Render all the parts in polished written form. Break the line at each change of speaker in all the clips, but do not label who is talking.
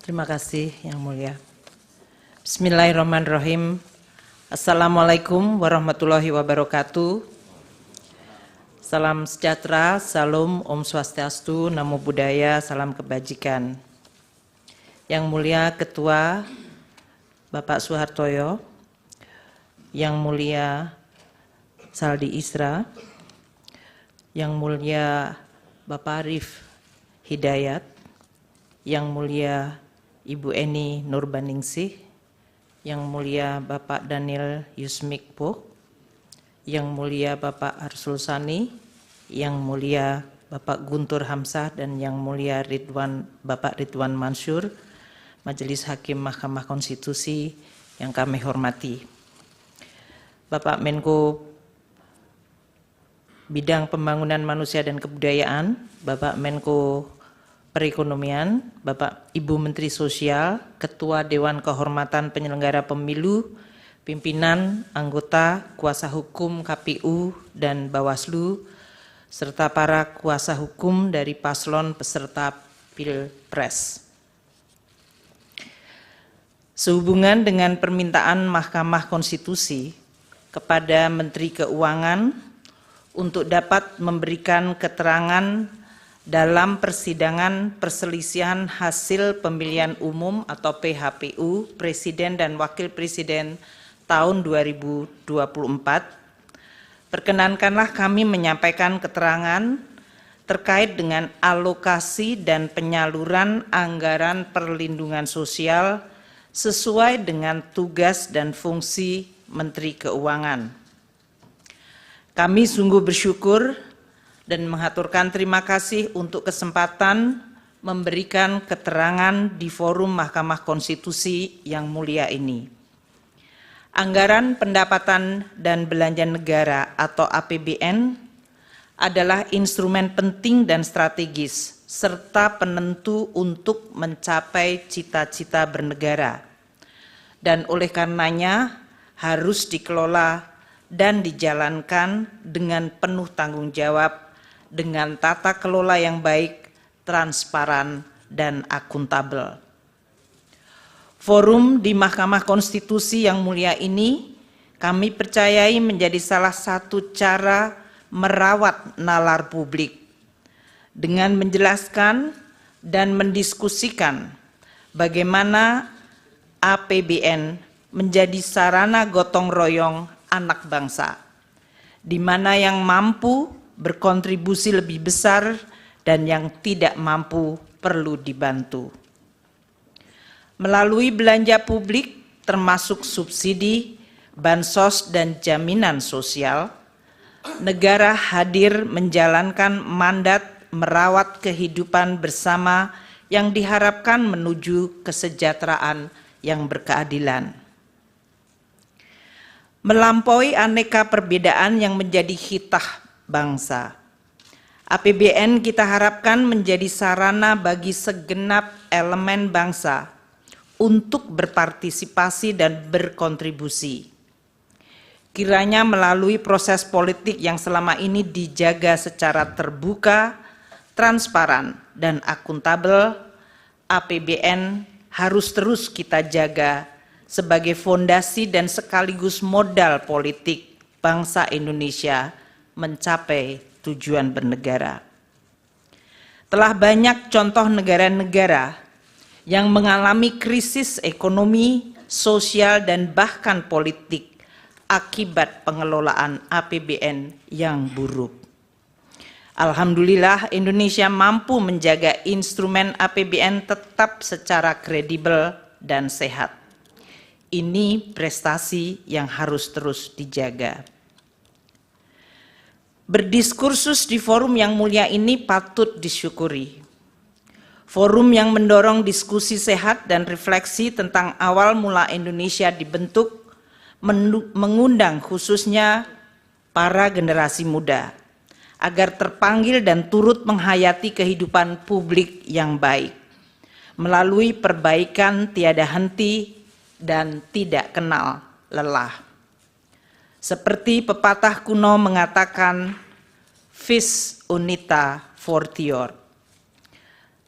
Terima kasih Yang Mulia. Bismillahirrahmanirrahim. Assalamualaikum warahmatullahi wabarakatuh. Salam sejahtera, salam, Om Swastiastu, Namo Buddhaya, salam kebajikan. Yang Mulia Ketua Bapak Suhartoyo, Yang Mulia Saldi Isra, Yang Mulia Bapak Arif Hidayat, Yang Mulia Ibu Eni Nurbaningsih, Yang Mulia Bapak Daniel Yusmikpo, Yang Mulia Bapak Arsul Sani, Yang Mulia Bapak Guntur Hamzah, dan Yang Mulia Bapak Ridwan Mansur, Majelis Hakim Mahkamah Konstitusi yang kami hormati. Bapak Menko Bidang Pembangunan Manusia dan Kebudayaan, Bapak Menko Perekonomian, Bapak Ibu Menteri Sosial, Ketua Dewan Kehormatan Penyelenggara Pemilu, pimpinan, anggota, kuasa hukum KPU dan Bawaslu, serta para kuasa hukum dari paslon peserta Pilpres. Sehubungan dengan permintaan Mahkamah Konstitusi kepada Menteri Keuangan untuk dapat memberikan keterangan dalam persidangan perselisihan hasil pemilihan umum atau PHPU Presiden dan Wakil Presiden tahun 2024, perkenankanlah kami menyampaikan keterangan terkait dengan alokasi dan penyaluran anggaran perlindungan sosial sesuai dengan tugas dan fungsi Menteri Keuangan. Kami sungguh bersyukur dan mengaturkan terima kasih untuk kesempatan memberikan keterangan di forum Mahkamah Konstitusi yang mulia ini. Anggaran pendapatan dan belanja negara atau APBN adalah instrumen penting dan strategis serta penentu untuk mencapai cita-cita bernegara, dan oleh karenanya harus dikelola dan dijalankan dengan penuh tanggung jawab dengan tata kelola yang baik, transparan, dan akuntabel. Forum di Mahkamah Konstitusi yang mulia ini kami percayai menjadi salah satu cara merawat nalar publik dengan menjelaskan dan mendiskusikan bagaimana APBN menjadi sarana gotong royong anak bangsa, di mana yang mampu berkontribusi lebih besar dan yang tidak mampu perlu dibantu. Melalui belanja publik termasuk subsidi, bansos, dan jaminan sosial, negara hadir menjalankan mandat merawat kehidupan bersama yang diharapkan menuju kesejahteraan yang berkeadilan. Melampaui aneka perbedaan yang menjadi hitah bangsa, APBN kita harapkan menjadi sarana bagi segenap elemen bangsa untuk berpartisipasi dan berkontribusi. Kiranya melalui proses politik yang selama ini dijaga secara terbuka, transparan, dan akuntabel, APBN harus terus kita jaga sebagai fondasi dan sekaligus modal politik bangsa Indonesia mencapai tujuan bernegara. Telah banyak contoh negara-negara yang mengalami krisis ekonomi, sosial, dan bahkan politik akibat pengelolaan APBN yang buruk. Alhamdulillah, Indonesia mampu menjaga instrumen APBN tetap secara kredibel dan sehat. Ini prestasi yang harus terus dijaga. Berdiskursus di forum yang mulia ini patut disyukuri. Forum yang mendorong diskusi sehat dan refleksi tentang awal mula Indonesia dibentuk, mengundang khususnya para generasi muda, agar terpanggil dan turut menghayati kehidupan publik yang baik, melalui perbaikan tiada henti dan tidak kenal lelah. Seperti pepatah kuno mengatakan, vis unita fortior.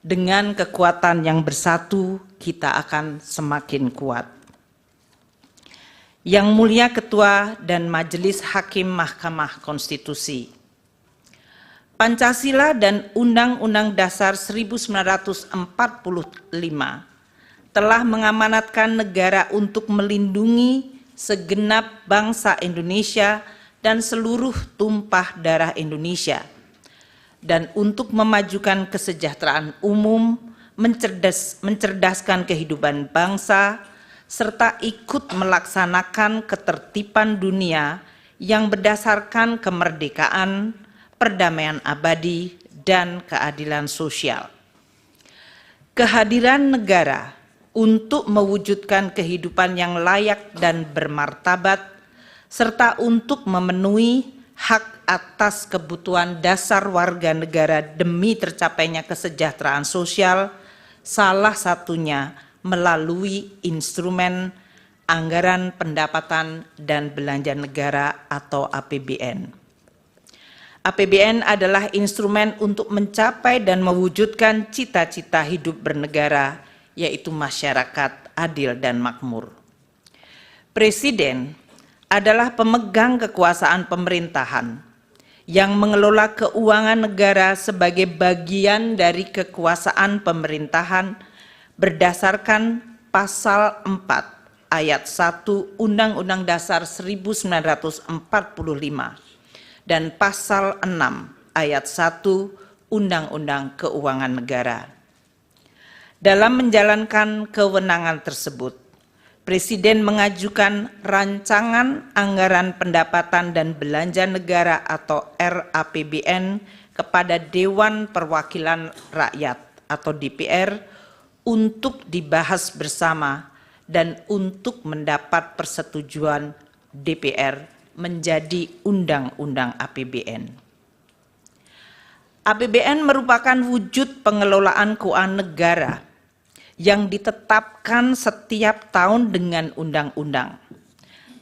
Dengan kekuatan yang bersatu, kita akan semakin kuat. Yang Mulia Ketua dan Majelis Hakim Mahkamah Konstitusi, Pancasila dan Undang-Undang Dasar 1945 telah mengamanatkan negara untuk melindungi segenap bangsa Indonesia dan seluruh tumpah darah Indonesia, dan untuk memajukan kesejahteraan umum, mencerdaskan kehidupan bangsa, serta ikut melaksanakan ketertiban dunia yang berdasarkan kemerdekaan, perdamaian abadi, dan keadilan sosial. Kehadiran negara untuk mewujudkan kehidupan yang layak dan bermartabat, serta untuk memenuhi hak atas kebutuhan dasar warga negara demi tercapainya kesejahteraan sosial, salah satunya melalui instrumen anggaran pendapatan dan belanja negara atau APBN. APBN adalah instrumen untuk mencapai dan mewujudkan cita-cita hidup bernegara, yaitu masyarakat adil dan makmur. Presiden adalah pemegang kekuasaan pemerintahan yang mengelola keuangan negara sebagai bagian dari kekuasaan pemerintahan berdasarkan pasal 4 ayat 1 Undang-Undang Dasar 1945 dan pasal 6 ayat 1 Undang-Undang Keuangan Negara. Dalam menjalankan kewenangan tersebut, Presiden mengajukan rancangan anggaran pendapatan dan belanja negara atau RAPBN kepada Dewan Perwakilan Rakyat atau DPR untuk dibahas bersama dan untuk mendapat persetujuan DPR menjadi Undang-Undang APBN. APBN merupakan wujud pengelolaan keuangan negara yang ditetapkan setiap tahun dengan undang-undang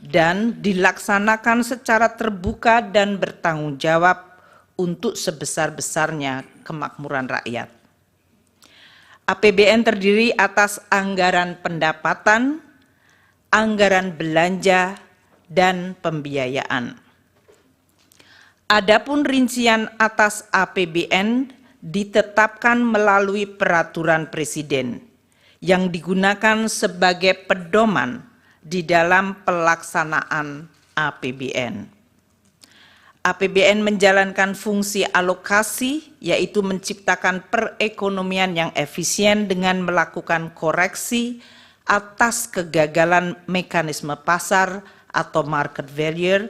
dan dilaksanakan secara terbuka dan bertanggung jawab untuk sebesar-besarnya kemakmuran rakyat. APBN terdiri atas anggaran pendapatan, anggaran belanja, dan pembiayaan. Adapun rincian atas APBN ditetapkan melalui peraturan Presiden yang digunakan sebagai pedoman di dalam pelaksanaan APBN. APBN menjalankan fungsi alokasi, yaitu menciptakan perekonomian yang efisien dengan melakukan koreksi atas kegagalan mekanisme pasar atau market failure,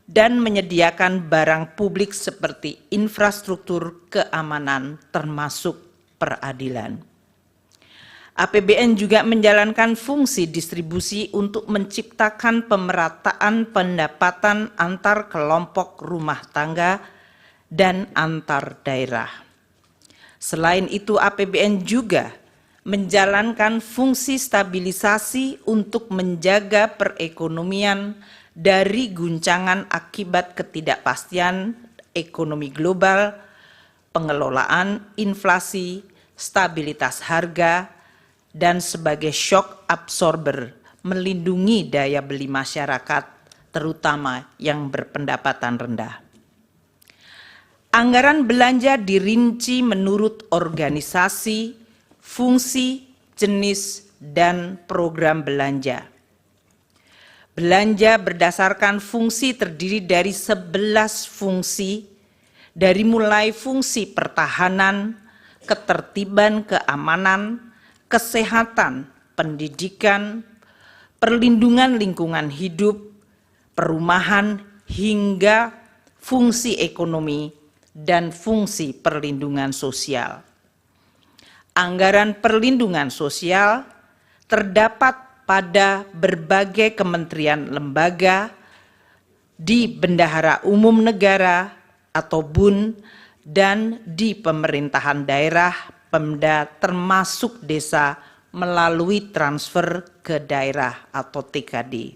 dan menyediakan barang publik seperti infrastruktur keamanan termasuk peradilan. APBN juga menjalankan fungsi distribusi untuk menciptakan pemerataan pendapatan antar kelompok rumah tangga dan antar daerah. Selain itu, APBN juga menjalankan fungsi stabilisasi untuk menjaga perekonomian dari guncangan akibat ketidakpastian ekonomi global, pengelolaan inflasi, stabilitas harga, dan sebagai shock absorber melindungi daya beli masyarakat, terutama yang berpendapatan rendah. Anggaran belanja dirinci menurut organisasi, fungsi, jenis, dan program belanja. Belanja berdasarkan fungsi terdiri dari 11 fungsi, dari mulai fungsi pertahanan, ketertiban keamanan, kesehatan, pendidikan, perlindungan lingkungan hidup, perumahan, hingga fungsi ekonomi dan fungsi perlindungan sosial. Anggaran perlindungan sosial terdapat pada berbagai kementerian lembaga, di Bendahara Umum Negara atau BUN, dan di pemerintahan daerah Pemda termasuk desa melalui transfer ke daerah atau TKD.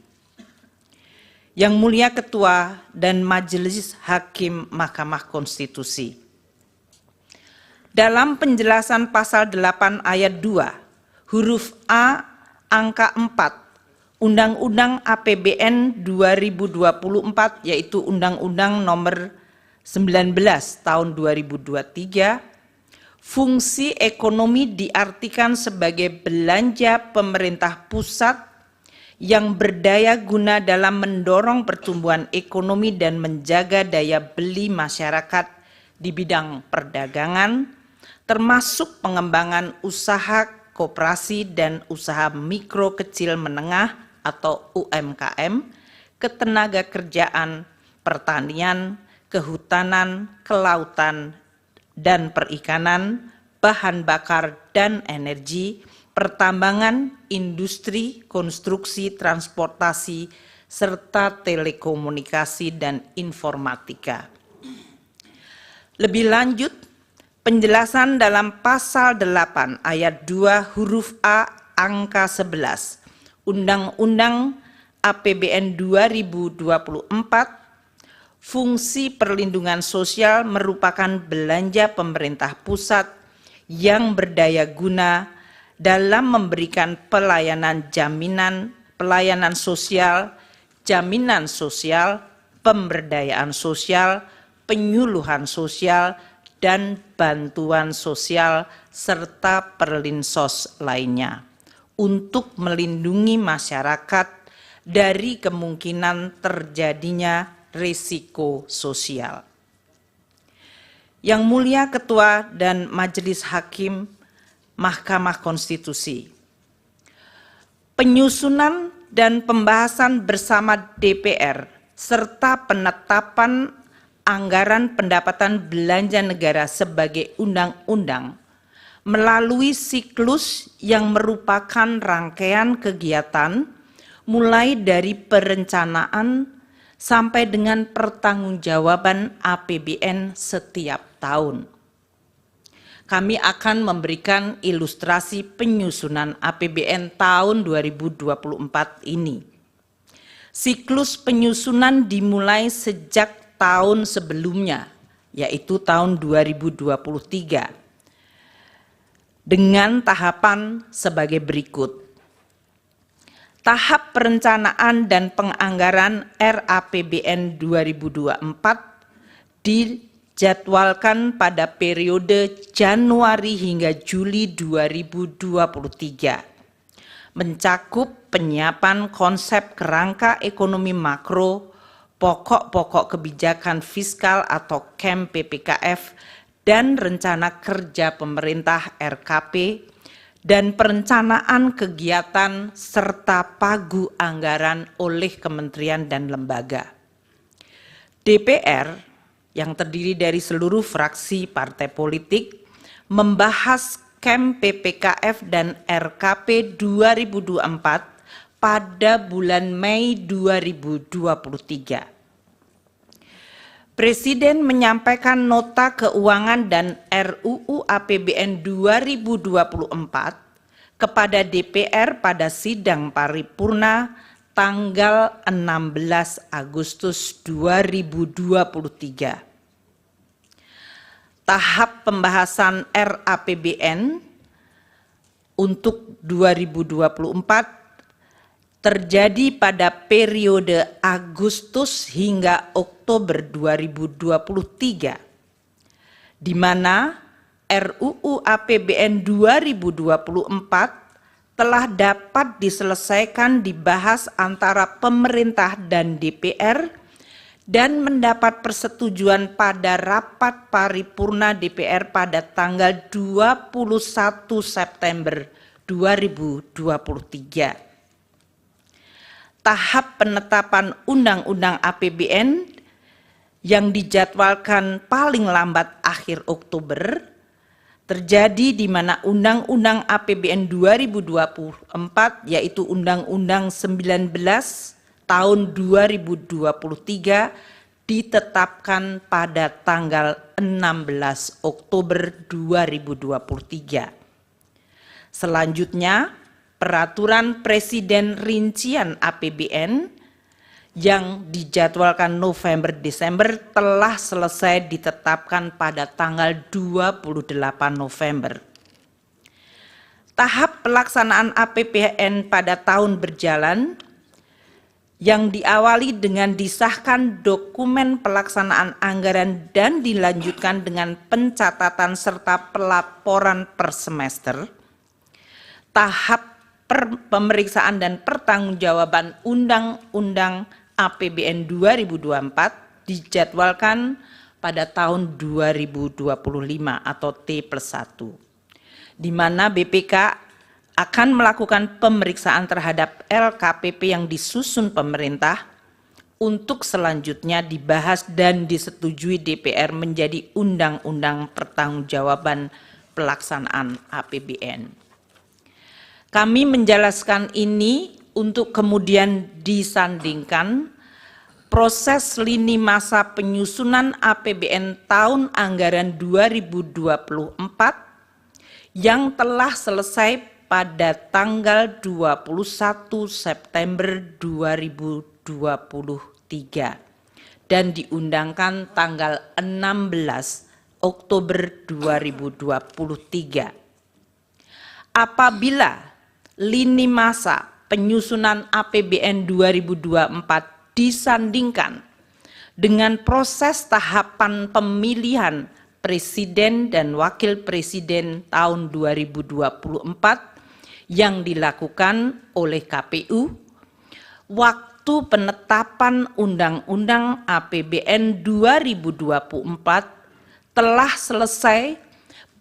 Yang Mulia Ketua dan Majelis Hakim Mahkamah Konstitusi, Dalam penjelasan pasal 8 ayat 2, huruf A angka 4, Undang-Undang APBN 2024, yaitu Undang-Undang nomor 19 tahun 2023, fungsi ekonomi diartikan sebagai belanja pemerintah pusat yang berdaya guna dalam mendorong pertumbuhan ekonomi dan menjaga daya beli masyarakat di bidang perdagangan, termasuk pengembangan usaha koperasi dan usaha mikro kecil menengah atau UMKM, ketenaga kerjaan, pertanian, kehutanan, kelautan, dan perikanan, bahan bakar dan energi, pertambangan, industri, konstruksi, transportasi, serta telekomunikasi dan informatika. Lebih lanjut, penjelasan dalam pasal 8 ayat 2 huruf A angka 11 Undang-Undang APBN 2024, fungsi perlindungan sosial merupakan belanja pemerintah pusat yang berdaya guna dalam memberikan pelayanan pelayanan sosial, jaminan sosial, pemberdayaan sosial, penyuluhan sosial, dan bantuan sosial serta perlinsos lainnya untuk melindungi masyarakat dari kemungkinan terjadinya risiko sosial. Yang Mulia Ketua dan Majelis Hakim Mahkamah Konstitusi, penyusunan dan pembahasan bersama DPR serta penetapan anggaran pendapatan belanja negara sebagai undang-undang melalui siklus yang merupakan rangkaian kegiatan mulai dari perencanaan sampai dengan pertanggungjawaban APBN setiap tahun. Kami akan memberikan ilustrasi penyusunan APBN tahun 2024 ini. Siklus penyusunan dimulai sejak tahun sebelumnya, yaitu tahun 2023, dengan tahapan sebagai berikut. Tahap perencanaan dan penganggaran RAPBN 2024 dijadwalkan pada periode Januari hingga Juli 2023, mencakup penyiapan konsep kerangka ekonomi makro, pokok-pokok kebijakan fiskal atau KEM PPKF, dan rencana kerja pemerintah RKP, dan perencanaan kegiatan serta pagu anggaran oleh kementerian dan lembaga. DPR yang terdiri dari seluruh fraksi partai politik membahas KEM PPKF dan RKP 2024 pada bulan Mei 2023. Presiden menyampaikan nota keuangan dan RUU APBN 2024 kepada DPR pada sidang paripurna tanggal 16 Agustus 2023. Tahap pembahasan RAPBN untuk 2024 terjadi pada periode Agustus hingga Oktober 2023, di mana RUU APBN 2024 telah dapat diselesaikan dibahas antara pemerintah dan DPR dan mendapat persetujuan pada rapat paripurna DPR pada tanggal 21 September 2023. Tahap penetapan Undang-Undang APBN yang dijadwalkan paling lambat akhir Oktober terjadi di mana Undang-Undang APBN 2024 yaitu Undang-Undang 19 tahun 2023 ditetapkan pada tanggal 16 Oktober 2023. Selanjutnya, Peraturan Presiden Rincian APBN yang dijadwalkan November-Desember telah selesai ditetapkan pada tanggal 28 November. Tahap pelaksanaan APBN pada tahun berjalan yang diawali dengan disahkan dokumen pelaksanaan anggaran dan dilanjutkan dengan pencatatan serta pelaporan per semester. Tahap pemeriksaan dan pertanggungjawaban Undang-Undang APBN 2024 dijadwalkan pada tahun 2025 atau T+1, di mana BPK akan melakukan pemeriksaan terhadap LKPP yang disusun pemerintah untuk selanjutnya dibahas dan disetujui DPR menjadi Undang-Undang Pertanggungjawaban Pelaksanaan APBN. Kami menjelaskan ini untuk kemudian disandingkan proses lini masa penyusunan APBN tahun anggaran 2024 yang telah selesai pada tanggal 21 September 2023 dan diundangkan tanggal 16 Oktober 2023. Apabila lini masa penyusunan APBN 2024 disandingkan dengan proses tahapan pemilihan Presiden dan Wakil Presiden tahun 2024 yang dilakukan oleh KPU, waktu penetapan Undang-Undang APBN 2024 telah selesai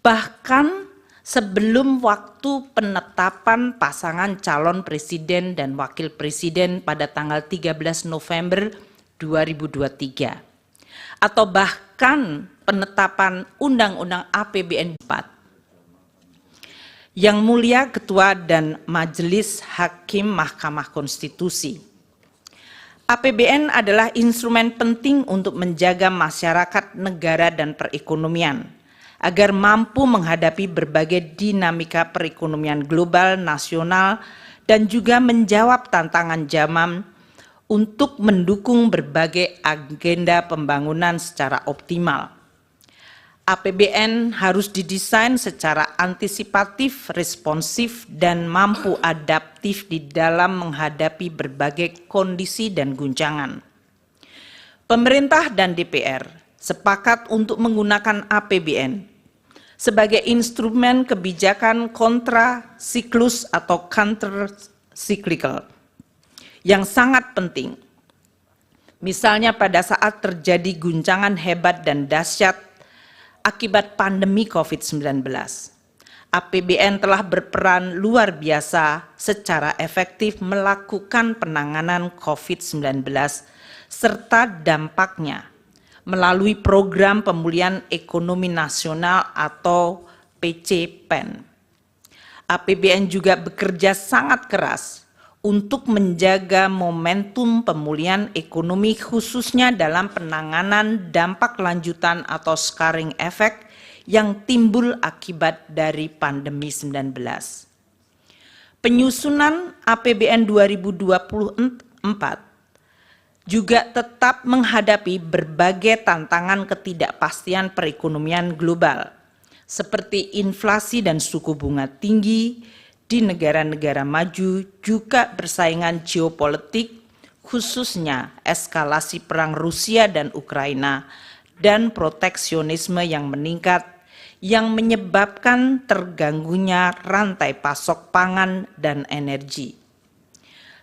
bahkan sebelum waktu penetapan pasangan calon presiden dan wakil presiden pada tanggal 13 November 2023 atau bahkan penetapan Undang-Undang APBN 4. Yang Mulia Ketua dan Majelis Hakim Mahkamah Konstitusi, APBN adalah instrumen penting untuk menjaga masyarakat, negara, dan perekonomian agar mampu menghadapi berbagai dinamika perekonomian global, nasional, dan juga menjawab tantangan zaman untuk mendukung berbagai agenda pembangunan secara optimal. APBN harus didesain secara antisipatif, responsif, dan mampu adaptif di dalam menghadapi berbagai kondisi dan guncangan. Pemerintah dan DPR sepakat untuk menggunakan APBN sebagai instrumen kebijakan kontra-siklus atau counter-cyclical yang sangat penting. Misalnya pada saat terjadi guncangan hebat dan dahsyat akibat pandemi COVID-19, APBN telah berperan luar biasa secara efektif melakukan penanganan COVID-19 serta dampaknya melalui program pemulihan ekonomi nasional atau PCPEN. APBN juga bekerja sangat keras untuk menjaga momentum pemulihan ekonomi khususnya dalam penanganan dampak lanjutan atau scarring effect yang timbul akibat dari pandemi 19. Penyusunan APBN 2024 juga tetap menghadapi berbagai tantangan ketidakpastian perekonomian global seperti inflasi dan suku bunga tinggi di negara-negara maju, juga persaingan geopolitik, khususnya eskalasi perang Rusia dan Ukraina, dan proteksionisme yang meningkat, yang menyebabkan terganggunya rantai pasok pangan dan energi.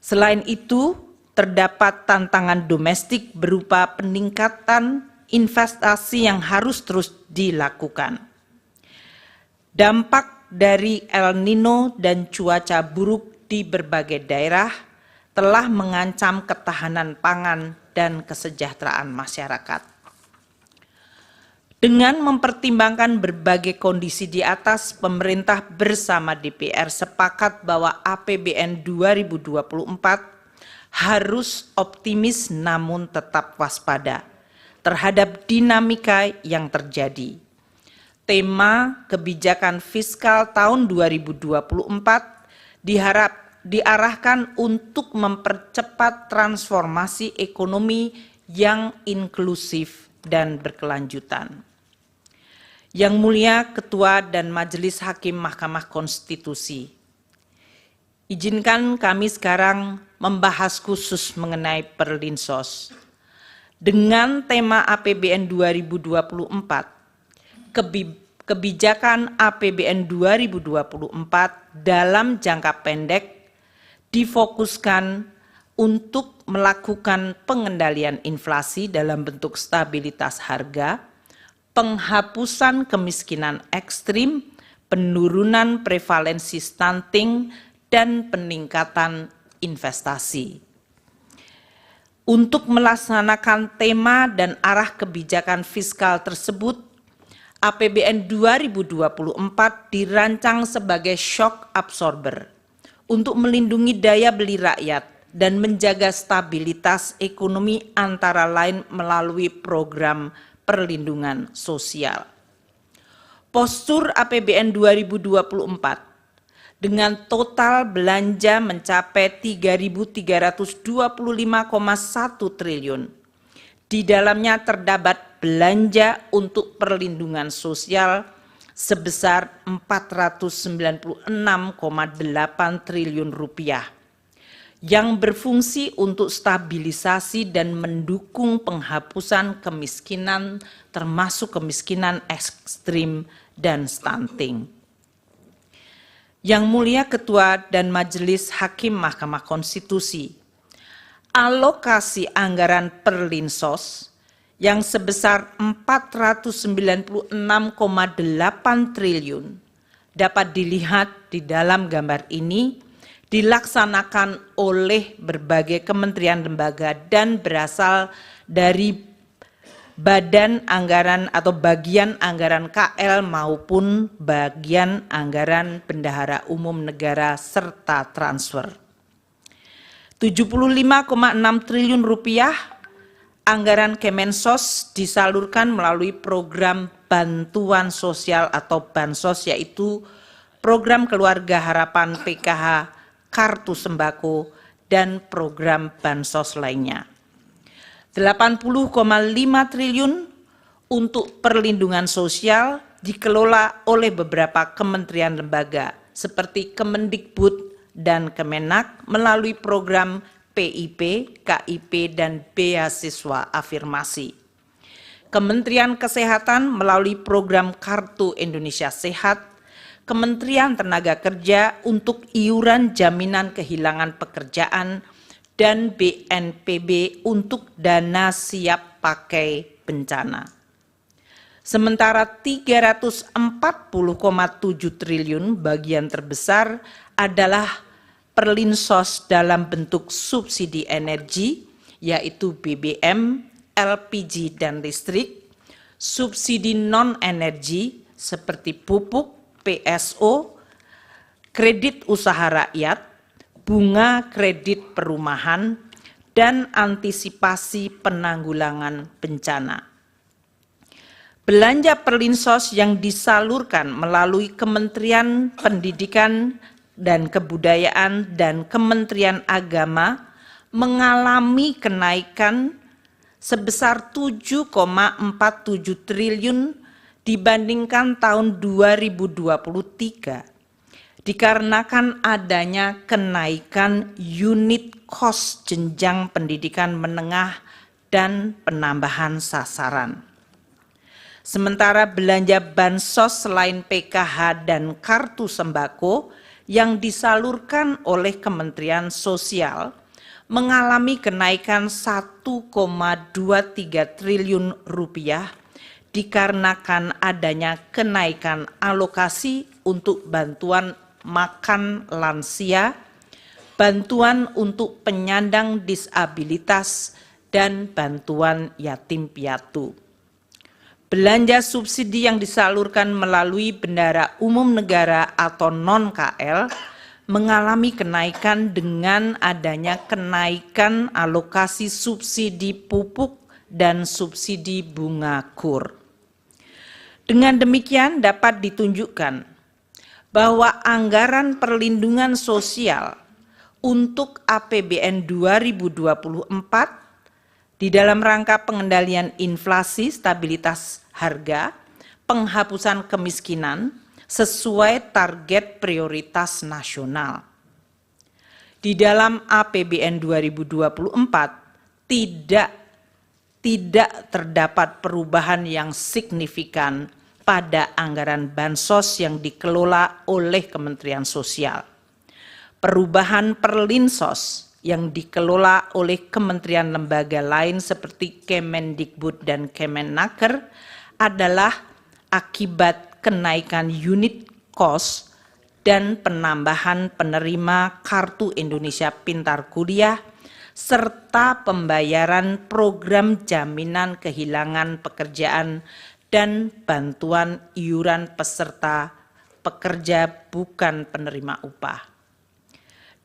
Selain itu, terdapat tantangan domestik berupa peningkatan investasi yang harus terus dilakukan. Dampak dari El Nino dan cuaca buruk di berbagai daerah telah mengancam ketahanan pangan dan kesejahteraan masyarakat. Dengan mempertimbangkan berbagai kondisi di atas, pemerintah bersama DPR sepakat bahwa APBN 2024 harus optimis namun tetap waspada terhadap dinamika yang terjadi. Tema kebijakan fiskal tahun 2024 diarahkan untuk mempercepat transformasi ekonomi yang inklusif dan berkelanjutan. Yang Mulia Ketua dan Majelis Hakim Mahkamah Konstitusi, izinkan kami sekarang membahas khusus mengenai Perlinsos. Dengan tema APBN 2024, kebijakan APBN 2024 dalam jangka pendek difokuskan untuk melakukan pengendalian inflasi dalam bentuk stabilitas harga, penghapusan kemiskinan ekstrim, penurunan prevalensi stunting, dan peningkatan investasi. Untuk melaksanakan tema dan arah kebijakan fiskal tersebut, APBN 2024 dirancang sebagai shock absorber untuk melindungi daya beli rakyat dan menjaga stabilitas ekonomi antara lain melalui program perlindungan sosial. Postur APBN 2024 dengan total belanja mencapai 3.325,1 triliun. Di dalamnya terdapat belanja untuk perlindungan sosial sebesar 496,8 triliun rupiah yang berfungsi untuk stabilisasi dan mendukung penghapusan kemiskinan termasuk kemiskinan ekstrim dan stunting. Yang Mulia Ketua dan Majelis Hakim Mahkamah Konstitusi, alokasi anggaran Perlinsos yang sebesar 496,8 triliun dapat dilihat di dalam gambar ini dilaksanakan oleh berbagai kementerian lembaga dan berasal dari badan anggaran atau bagian anggaran KL maupun bagian anggaran bendahara umum negara serta transfer. 75,6 triliun rupiah anggaran Kemensos disalurkan melalui program bantuan sosial atau bansos, yaitu program Keluarga Harapan PKH, Kartu Sembako, dan program bansos lainnya. 80,5 triliun untuk perlindungan sosial dikelola oleh beberapa kementerian lembaga seperti Kemendikbud dan Kemenak melalui program PIP, KIP, dan beasiswa afirmasi. Kementerian Kesehatan melalui program Kartu Indonesia Sehat, Kementerian Tenaga Kerja untuk iuran jaminan kehilangan pekerjaan, dan BNPB untuk dana siap pakai bencana. Sementara 340,7 triliun bagian terbesar adalah Perlinsos dalam bentuk subsidi energi, yaitu BBM, LPG, dan listrik, subsidi non-energi seperti pupuk, PSO, kredit usaha rakyat, bunga kredit perumahan, dan antisipasi penanggulangan bencana. Belanja Perlinsos yang disalurkan melalui Kementerian Pendidikan dan Kebudayaan dan Kementerian Agama mengalami kenaikan sebesar 7,47 triliun dibandingkan tahun 2023 dikarenakan adanya kenaikan unit cost jenjang pendidikan menengah dan penambahan sasaran. Sementara belanja bansos selain PKH dan kartu sembako yang disalurkan oleh Kementerian Sosial mengalami kenaikan 1,23 triliun rupiah dikarenakan adanya kenaikan alokasi untuk bantuan makan lansia, bantuan untuk penyandang disabilitas, dan bantuan yatim piatu. Belanja subsidi yang disalurkan melalui bendahara umum negara atau non-KL mengalami kenaikan dengan adanya kenaikan alokasi subsidi pupuk dan subsidi bunga KUR. Dengan demikian dapat ditunjukkan bahwa anggaran perlindungan sosial untuk APBN 2024 di dalam rangka pengendalian inflasi, stabilitas harga, penghapusan kemiskinan sesuai target prioritas nasional. Di dalam APBN 2024 tidak terdapat perubahan yang signifikan pada anggaran bansos yang dikelola oleh Kementerian Sosial. Perubahan perlinsos yang dikelola oleh kementerian lembaga lain seperti Kemendikbud dan Kemenaker adalah akibat kenaikan unit cost dan penambahan penerima Kartu Indonesia Pintar Kuliah serta pembayaran program jaminan kehilangan pekerjaan dan bantuan iuran peserta pekerja bukan penerima upah.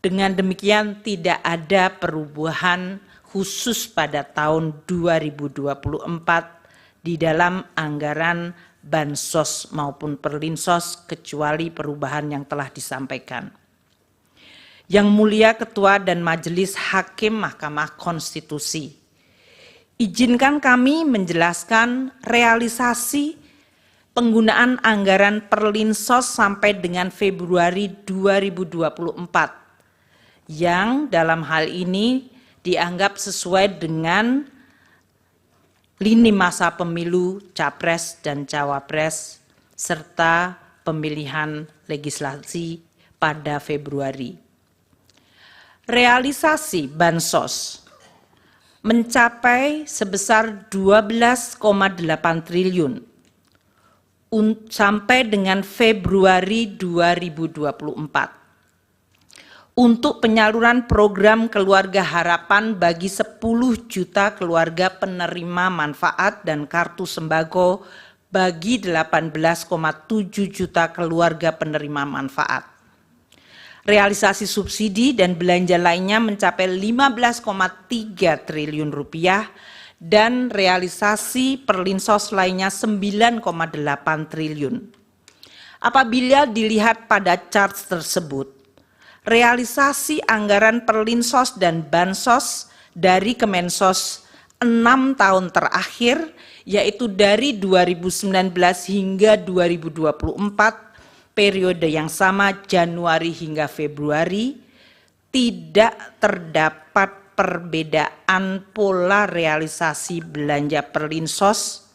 Dengan demikian tidak ada perubahan khusus pada tahun 2024 di dalam anggaran bansos maupun perlinsos kecuali perubahan yang telah disampaikan. Yang Mulia Ketua dan Majelis Hakim Mahkamah Konstitusi, izinkan kami menjelaskan realisasi penggunaan anggaran perlinsos sampai dengan Februari 2024 yang dalam hal ini dianggap sesuai dengan lini masa pemilu Capres dan Cawapres serta pemilihan legislasi pada Februari. Realisasi bansos mencapai sebesar 12,8 triliun sampai dengan Februari 2024. Untuk penyaluran program Keluarga Harapan bagi 10 juta keluarga penerima manfaat dan kartu sembako bagi 18,7 juta keluarga penerima manfaat. Realisasi subsidi dan belanja lainnya mencapai 15,3 triliun rupiah dan realisasi perlinsos lainnya 9,8 triliun. Apabila dilihat pada chart tersebut, realisasi anggaran perlinsos dan bansos dari Kemensos 6 tahun terakhir, yaitu dari 2019 hingga 2024, periode yang sama Januari hingga Februari, tidak terdapat perbedaan pola realisasi belanja perlinsos,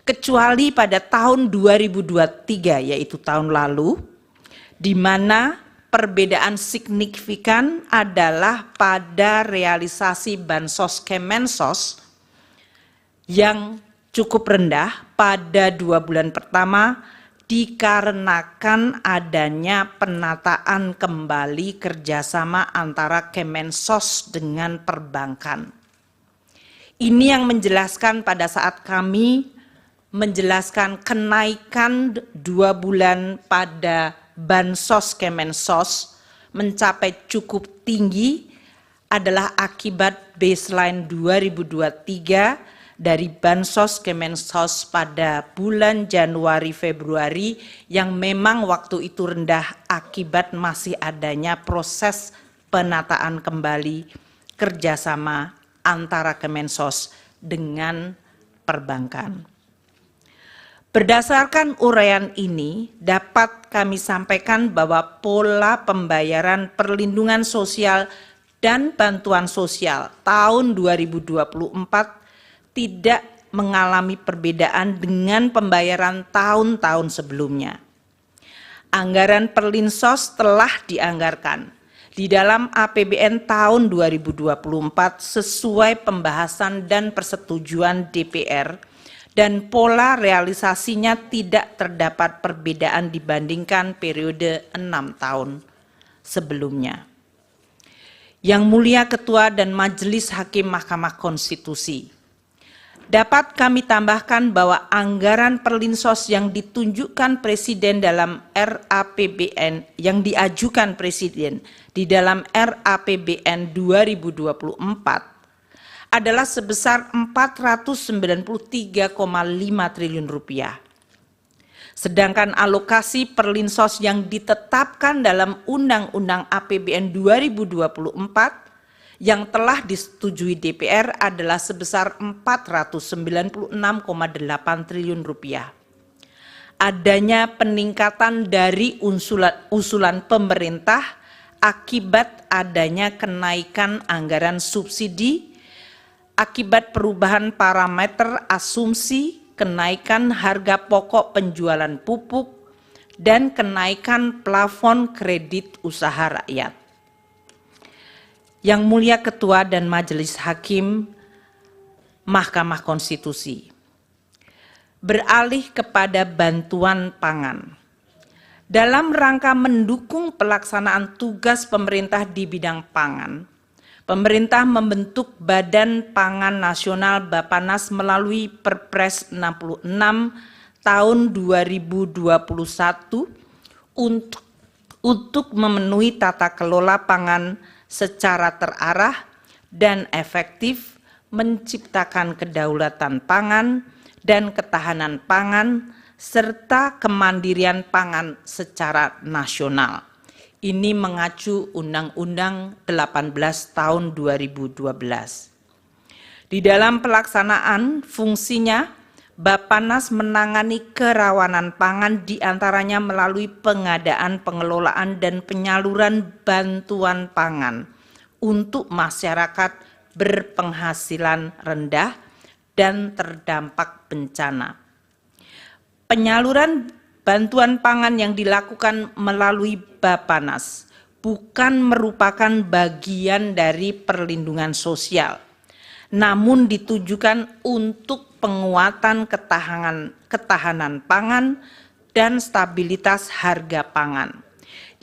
kecuali pada tahun 2023, yaitu tahun lalu, di mana perbedaan signifikan adalah pada realisasi bansos Kemensos yang cukup rendah pada 2 bulan pertama dikarenakan adanya penataan kembali kerjasama antara Kemensos dengan perbankan. Ini yang menjelaskan pada saat kami menjelaskan kenaikan 2 bulan pada bansos Kemensos mencapai cukup tinggi adalah akibat baseline 2023 dari bansos Kemensos pada bulan Januari Februari yang memang waktu itu rendah akibat masih adanya proses penataan kembali kerjasama antara Kemensos dengan perbankan. Berdasarkan uraian ini, dapat kami sampaikan bahwa pola pembayaran perlindungan sosial dan bantuan sosial tahun 2024 tidak mengalami perbedaan dengan pembayaran tahun-tahun sebelumnya. Anggaran perlinsos telah dianggarkan di dalam APBN tahun 2024 sesuai pembahasan dan persetujuan DPR, dan pola realisasinya tidak terdapat perbedaan dibandingkan periode 6 tahun sebelumnya. Yang Mulia Ketua dan Majelis Hakim Mahkamah Konstitusi, dapat kami tambahkan bahwa anggaran perlinsos yang ditunjukkan Presiden dalam RAPBN, yang diajukan Presiden di dalam RAPBN 2024, adalah sebesar 493,5 triliun rupiah. Sedangkan alokasi Perlinsos yang ditetapkan dalam Undang-Undang APBN 2024 yang telah disetujui DPR adalah sebesar 496,8 triliun rupiah. Adanya peningkatan dari usulan pemerintah akibat adanya kenaikan anggaran subsidi, akibat perubahan parameter asumsi, kenaikan harga pokok penjualan pupuk, dan kenaikan plafon kredit usaha rakyat. Yang Mulia Ketua dan Majelis Hakim Mahkamah Konstitusi, beralih kepada bantuan pangan. Dalam rangka mendukung pelaksanaan tugas pemerintah di bidang pangan, pemerintah membentuk Badan Pangan Nasional Bappenas melalui Perpres 66 tahun 2021 untuk memenuhi tata kelola pangan secara terarah dan efektif, menciptakan kedaulatan pangan dan ketahanan pangan, serta kemandirian pangan secara nasional. Ini mengacu Undang-Undang 18 tahun 2012. Di dalam pelaksanaan fungsinya, Bappenas menangani kerawanan pangan diantaranya melalui pengadaan, pengelolaan, dan penyaluran bantuan pangan untuk masyarakat berpenghasilan rendah dan terdampak bencana. Penyaluran bantuan pangan yang dilakukan melalui Bappenas bukan merupakan bagian dari perlindungan sosial, namun ditujukan untuk penguatan ketahanan pangan dan stabilitas harga pangan.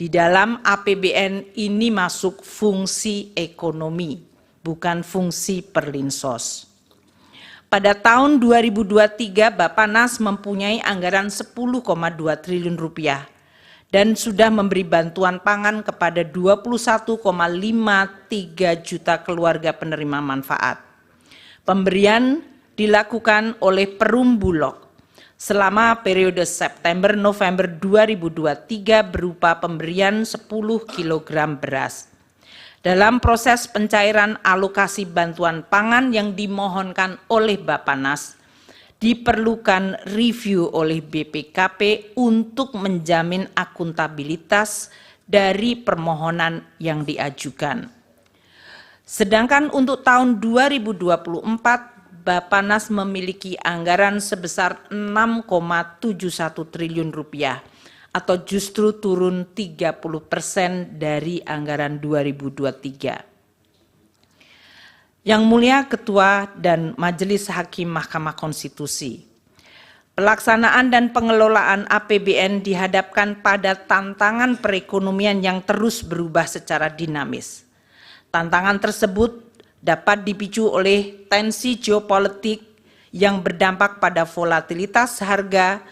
Di dalam APBN ini masuk fungsi ekonomi, bukan fungsi perlinsos. Pada tahun 2023, Bappenas mempunyai anggaran 10,2 triliun rupiah dan sudah memberi bantuan pangan kepada 21,53 juta keluarga penerima manfaat. Pemberian dilakukan oleh Perum Bulog selama periode September-November 2023 berupa pemberian 10 kg beras. Dalam proses pencairan alokasi bantuan pangan yang dimohonkan oleh Bappenas, diperlukan review oleh BPKP untuk menjamin akuntabilitas dari permohonan yang diajukan. Sedangkan untuk tahun 2024, Bappenas memiliki anggaran sebesar 6,71 triliun rupiah atau justru turun 30% dari anggaran 2023. Yang Mulia Ketua dan Majelis Hakim Mahkamah Konstitusi, pelaksanaan dan pengelolaan APBN dihadapkan pada tantangan perekonomian yang terus berubah secara dinamis. Tantangan tersebut dapat dipicu oleh tensi geopolitik yang berdampak pada volatilitas harga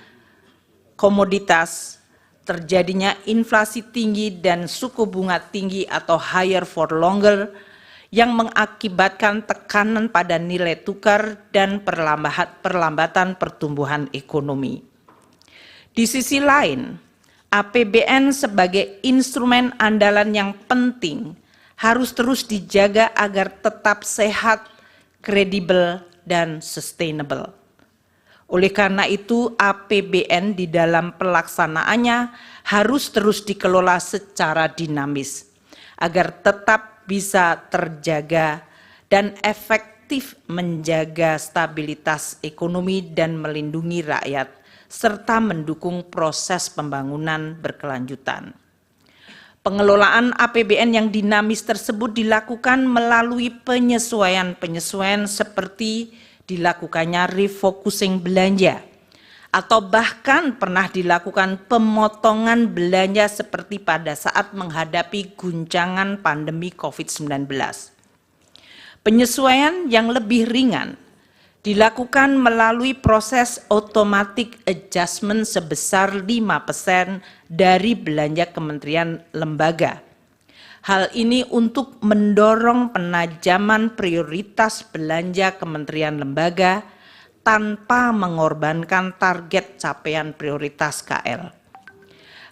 komoditas, terjadinya inflasi tinggi dan suku bunga tinggi atau higher for longer yang mengakibatkan tekanan pada nilai tukar dan perlambatan pertumbuhan ekonomi. Di sisi lain, APBN sebagai instrumen andalan yang penting harus terus dijaga agar tetap sehat, kredibel, dan sustainable. Oleh karena itu, APBN di dalam pelaksanaannya harus terus dikelola secara dinamis, agar tetap bisa terjaga dan efektif menjaga stabilitas ekonomi dan melindungi rakyat, serta mendukung proses pembangunan berkelanjutan. Pengelolaan APBN yang dinamis tersebut dilakukan melalui penyesuaian-penyesuaian seperti dilakukannya refocusing belanja, atau bahkan pernah dilakukan pemotongan belanja seperti pada saat menghadapi guncangan pandemi COVID-19. Penyesuaian yang lebih ringan dilakukan melalui proses automatic adjustment sebesar 5% dari belanja kementerian lembaga. Hal ini untuk mendorong penajaman prioritas belanja kementerian lembaga tanpa mengorbankan target capaian prioritas KL.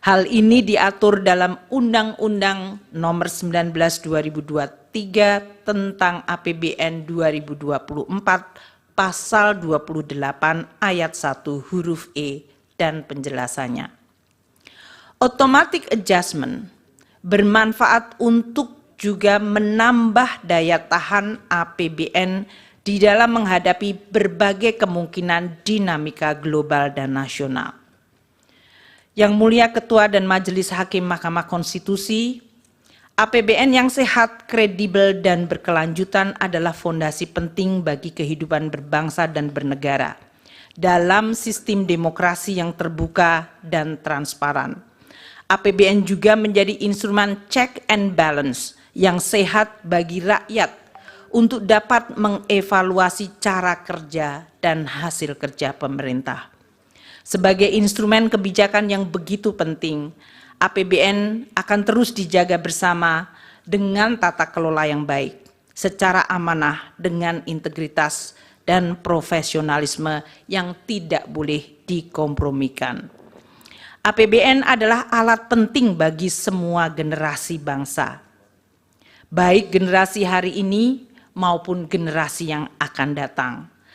Hal ini diatur dalam Undang-Undang Nomor 19 2023 tentang APBN 2024 Pasal 28 Ayat 1 huruf E dan penjelasannya. Automatic adjustment bermanfaat untuk juga menambah daya tahan APBN di dalam menghadapi berbagai kemungkinan dinamika global dan nasional. Yang Mulia Ketua dan Majelis Hakim Mahkamah Konstitusi, APBN yang sehat, kredibel, dan berkelanjutan adalah fondasi penting bagi kehidupan berbangsa dan bernegara dalam sistem demokrasi yang terbuka dan transparan. APBN juga menjadi instrumen check and balance yang sehat bagi rakyat untuk dapat mengevaluasi cara kerja dan hasil kerja pemerintah. Sebagai instrumen kebijakan yang begitu penting, APBN akan terus dijaga bersama dengan tata kelola yang baik, secara amanah dengan integritas dan profesionalisme yang tidak boleh dikompromikan. APBN adalah alat penting bagi semua generasi bangsa, baik generasi hari ini maupun generasi yang akan datang,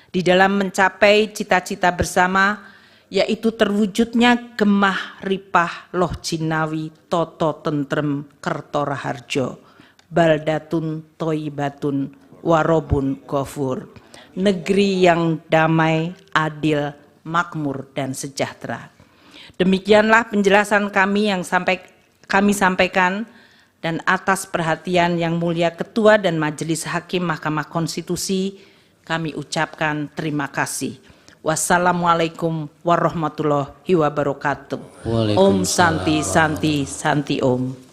di dalam mencapai cita-cita bersama, yaitu terwujudnya gemah ripah loh jinawi toto tentrem kerto raharjo, baldatun toibatun warobun ghafur, negeri yang damai, adil, makmur, dan sejahtera. Demikianlah penjelasan kami yang kami sampaikan, dan atas perhatian Yang Mulia Ketua dan Majelis Hakim Mahkamah Konstitusi, kami ucapkan terima kasih. Wassalamualaikum warahmatullahi wabarakatuh. Om Santi Santi Santi Om.